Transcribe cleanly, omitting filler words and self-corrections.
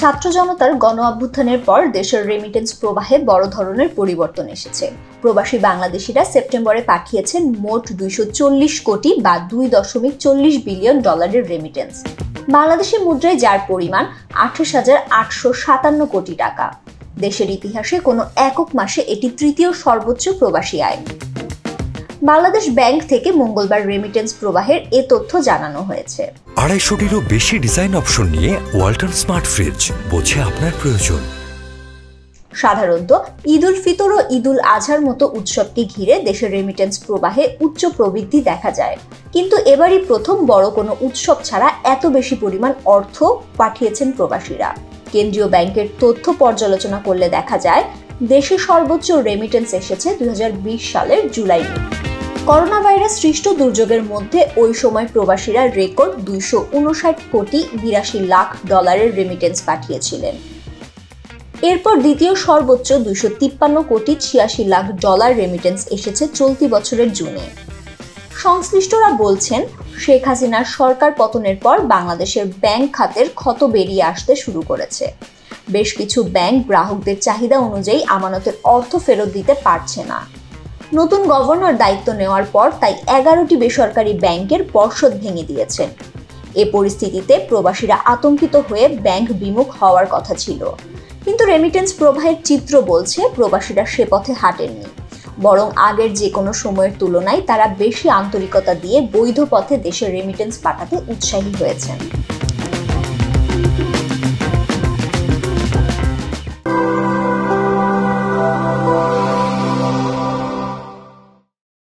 ছাত্র জনতার গণ অভ্যুত্থানের পর দেশের রেমিটেন্স প্রবাহে বড় ধরনের পরিবর্তন এসেছে। প্রবাসী বাংলাদেশিরা সেপ্টেম্বরে পাঠিয়েছেন মোট 240 কোটি বা $2.40 বিলিয়ন রেমিটেন্স। বাংলাদেশি মুদ্রায় যার পরিমাণ 28,857 কোটি টাকা। দেশের ইতিহাসে কোনো একক মাসে এটি তৃতীয় সর্বোচ্চ প্রবাসী আয়। বাংলাদেশ ব্যাংক থেকে মঙ্গলবার রেমিটেন্স প্রবাহের এ তথ্য জানানো হয়েছে। 250-টিরও বেশি ডিজাইন অপশন নিয়ে ওয়ালটন স্মার্ট ফ্রিজ, বোঝে আপনার প্রয়োজন। সাধারণত ঈদ উল ফিতর ও ঈদ উল আজহার মতো উৎসবকে ঘিরে দেশের রেমিটেন্স প্রবাহে উচ্চ প্রবৃদ্ধি দেখা যায়, কিন্তু এবারই প্রথম বড় কোনো উৎসব ছাড়া এত বেশি পরিমাণ অর্থ পাঠিয়েছেন প্রবাসীরা। কেন্দ্রীয় ব্যাংকের তথ্য পর্যালোচনা করলে দেখা যায় দেশে সর্বোচ্চ রেমিটেন্স এসেছে 2020 সালের জুলাই। করোনা ভাইরাস সৃষ্ট দুর্যোগের মধ্যে ওই সময় প্রবাসীরা রেকর্ড $259 কোটি 82 লাখ রেমিটেন্স পাঠিয়েছিলেন। এরপর দ্বিতীয় সর্বোচ্চ $253 কোটি 86 লাখ রেমিটেন্স এসেছে চলতি বছরের জুনে। সংশ্লিষ্টরা বলছেন, শেখ হাসিনার সরকার পতনের পর বাংলাদেশের ব্যাংক খাতের ক্ষত বেরিয়ে আসতে শুরু করেছে। বেশ কিছু ব্যাংক গ্রাহকদের চাহিদা অনুযায়ী আমানতের অর্থ ফেরত দিতে পারছে না। নতুন গভর্নর দায়িত্ব নেওয়ার পর তাই 11টি বেসরকারি ব্যাংকের পর্ষদ ভেঙে দিয়েছেন। এ পরিস্থিতিতে প্রবাসীরা আতঙ্কিত হয়ে ব্যাংক বিমুখ হওয়ার কথা ছিল, কিন্তু রেমিটেন্স প্রবাহের চিত্র বলছে প্রবাসীরা সে পথে হাঁটেননি, বরং আগের যে কোনো সময়ের তুলনায় তারা বেশি আন্তরিকতা দিয়ে বৈধ পথে দেশের রেমিটেন্স পাঠাতে উৎসাহী হয়েছেন।